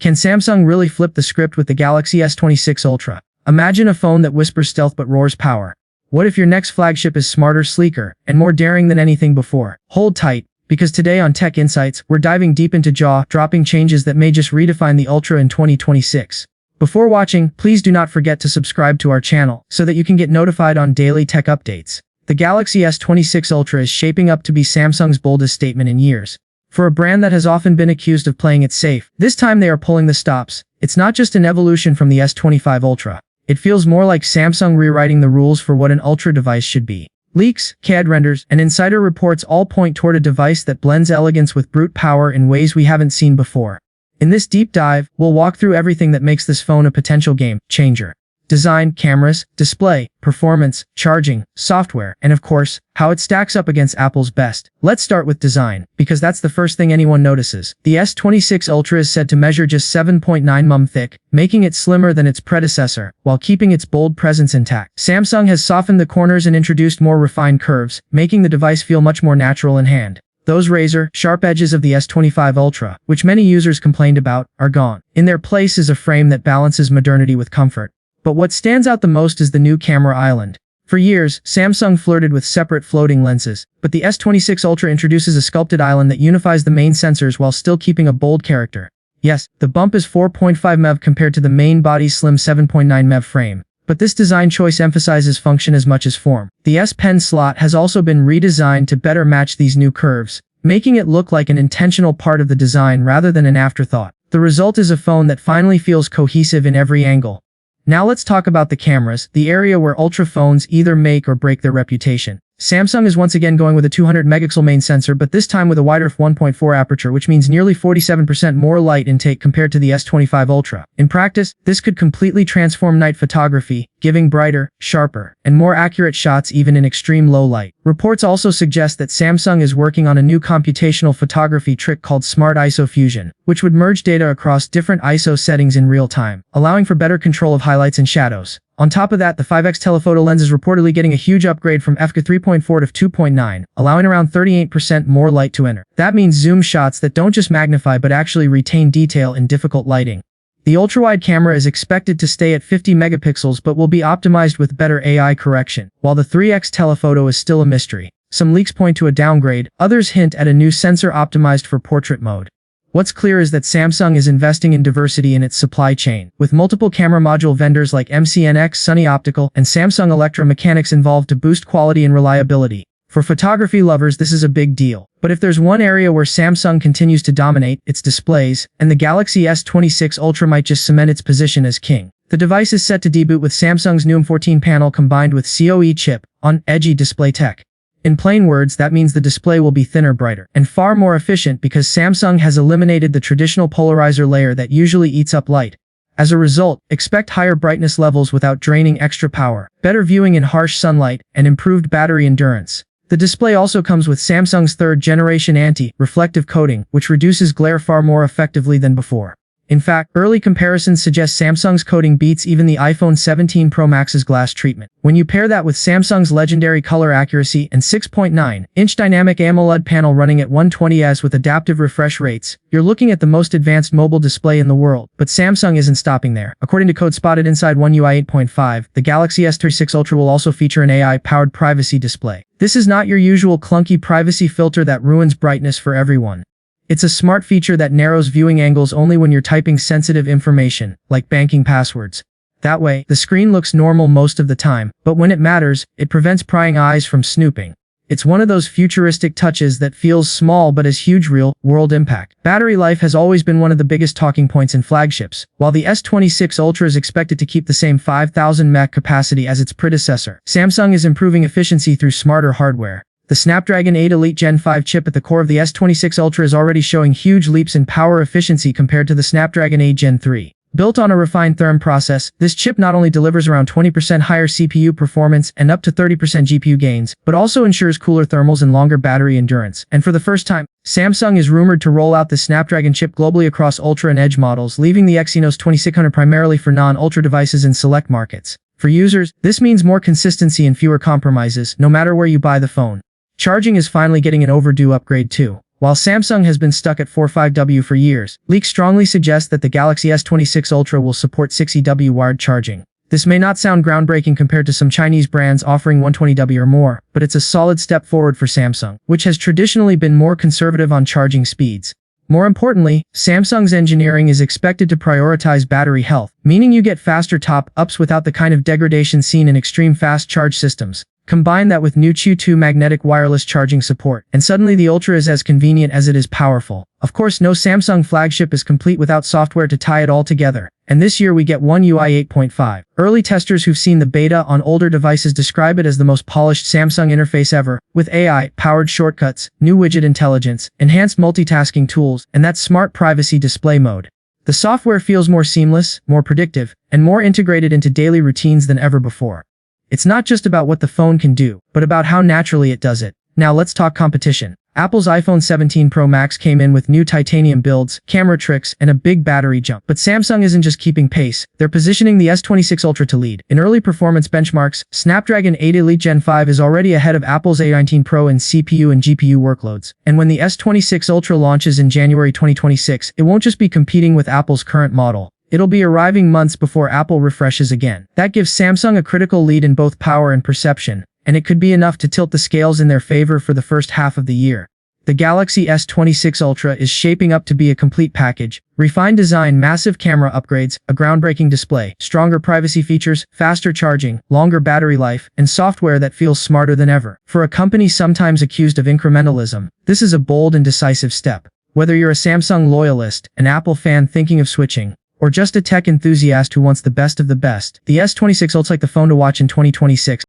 Can Samsung really flip the script with the Galaxy S26 Ultra? Imagine a phone that whispers stealth but roars power. What if your next flagship is smarter, sleeker, and more daring than anything before? Hold tight, because today on Tech Insights, we're diving deep into jaw-dropping changes that may just redefine the Ultra in 2026. Before watching, please do not forget to subscribe to our channel so that you can get notified on daily tech updates. The Galaxy S26 Ultra is shaping up to be Samsung's boldest statement in years. For a brand that has often been accused of playing it safe, this time they are pulling the stops. It's not just an evolution from the S25 Ultra. It feels more like Samsung rewriting the rules for what an Ultra device should be. Leaks, CAD renders, and insider reports all point toward a device that blends elegance with brute power in ways we haven't seen before. In this deep dive, we'll walk through everything that makes this phone a potential game changer. Design, cameras, display, performance, charging, software, and of course, how it stacks up against Apple's best. Let's start with design, because that's the first thing anyone notices. The S26 Ultra is said to measure just 7.9 mm thick, making it slimmer than its predecessor, while keeping its bold presence intact. Samsung has softened the corners and introduced more refined curves, making the device feel much more natural in hand. Those razor-sharp edges of the S25 Ultra, which many users complained about, are gone. In their place is a frame that balances modernity with comfort. But what stands out the most is the new camera island. For years, Samsung flirted with separate floating lenses, but the S26 Ultra introduces a sculpted island that unifies the main sensors while still keeping a bold character. Yes, the bump is 4.5 mm compared to the main body's slim 7.9 mm frame, but this design choice emphasizes function as much as form. The S Pen slot has also been redesigned to better match these new curves, making it look like an intentional part of the design rather than an afterthought. The result is a phone that finally feels cohesive in every angle. Now let's talk about the cameras, the area where Ultra phones either make or break their reputation. Samsung is once again going with a 200 megapixel main sensor, but this time with a wider f1.4 aperture, which means nearly 47% more light intake compared to the S25 Ultra. In practice, this could completely transform night photography, giving brighter, sharper, and more accurate shots even in extreme low light. Reports also suggest that Samsung is working on a new computational photography trick called Smart ISO Fusion, which would merge data across different ISO settings in real time, allowing for better control of highlights and shadows. On top of that, the 5x telephoto lens is reportedly getting a huge upgrade from f 3.4 to 2.9, allowing around 38% more light to enter. That means zoom shots that don't just magnify but actually retain detail in difficult lighting. The ultrawide camera is expected to stay at 50 megapixels but will be optimized with better AI correction, while the 3x telephoto is still a mystery. Some leaks point to a downgrade, others hint at a new sensor optimized for portrait mode. What's clear is that Samsung is investing in diversity in its supply chain, with multiple camera module vendors like MCNX, Sunny Optical, and Samsung Electromechanics involved to boost quality and reliability. For photography lovers, this is a big deal. But if there's one area where Samsung continues to dominate, it's displays, and the Galaxy S26 Ultra might just cement its position as king. The device is set to debut with Samsung's new M14 panel combined with COE chip on edgy display tech. In plain words, that means the display will be thinner, brighter, and far more efficient because Samsung has eliminated the traditional polarizer layer that usually eats up light. As a result, expect higher brightness levels without draining extra power, better viewing in harsh sunlight, and improved battery endurance. The display also comes with Samsung's third-generation anti-reflective coating, which reduces glare far more effectively than before. In fact, early comparisons suggest Samsung's coating beats even the iPhone 17 Pro Max's glass treatment. When you pair that with Samsung's legendary color accuracy and 6.9-inch dynamic AMOLED panel running at 120Hz with adaptive refresh rates, you're looking at the most advanced mobile display in the world. But Samsung isn't stopping there. According to code spotted inside One UI 8.5, the Galaxy S26 Ultra will also feature an AI-powered privacy display. This is not your usual clunky privacy filter that ruins brightness for everyone. It's a smart feature that narrows viewing angles only when you're typing sensitive information, like banking passwords. That way, the screen looks normal most of the time, but when it matters, it prevents prying eyes from snooping. It's one of those futuristic touches that feels small but has huge real-world impact. Battery life has always been one of the biggest talking points in flagships. While the S26 Ultra is expected to keep the same 5,000 mAh capacity as its predecessor, Samsung is improving efficiency through smarter hardware. The Snapdragon 8 Elite Gen 5 chip at the core of the S26 Ultra is already showing huge leaps in power efficiency compared to the Snapdragon 8 Gen 3. Built on a refined Thurm process, this chip not only delivers around 20% higher CPU performance and up to 30% GPU gains, but also ensures cooler thermals and longer battery endurance. And for the first time, Samsung is rumored to roll out the Snapdragon chip globally across Ultra and Edge models, leaving the Exynos 2600 primarily for non-Ultra devices in select markets. For users, this means more consistency and fewer compromises, no matter where you buy the phone. Charging is finally getting an overdue upgrade too. While Samsung has been stuck at 45W for years, leaks strongly suggest that the Galaxy S26 Ultra will support 60W wired charging. This may not sound groundbreaking compared to some Chinese brands offering 120W or more, but it's a solid step forward for Samsung, which has traditionally been more conservative on charging speeds. More importantly, Samsung's engineering is expected to prioritize battery health, meaning you get faster top-ups without the kind of degradation seen in extreme fast charge systems. Combine that with new Qi2 magnetic wireless charging support, and suddenly the Ultra is as convenient as it is powerful. Of course, no Samsung flagship is complete without software to tie it all together, and this year we get One UI 8.5. Early testers who've seen the beta on older devices describe it as the most polished Samsung interface ever, with AI-powered shortcuts, new widget intelligence, enhanced multitasking tools, and that smart privacy display mode. The software feels more seamless, more predictive, and more integrated into daily routines than ever before. It's not just about what the phone can do, but about how naturally it does it. Now let's talk competition. Apple's iPhone 17 Pro Max came in with new titanium builds, camera tricks, and a big battery jump. But Samsung isn't just keeping pace, they're positioning the S26 Ultra to lead. In early performance benchmarks, Snapdragon 8 Elite Gen 5 is already ahead of Apple's A19 Pro in CPU and GPU workloads. And when the S26 Ultra launches in January 2026, it won't just be competing with Apple's current model. It'll be arriving months before Apple refreshes again. That gives Samsung a critical lead in both power and perception, and it could be enough to tilt the scales in their favor for the first half of the year. The Galaxy S26 Ultra is shaping up to be a complete package. Refined design, massive camera upgrades, a groundbreaking display, stronger privacy features, faster charging, longer battery life, and software that feels smarter than ever. For a company sometimes accused of incrementalism, this is a bold and decisive step. Whether you're a Samsung loyalist, an Apple fan thinking of switching, or just a tech enthusiast who wants the best of the best, the S26 Ultra's like the phone to watch in 2026.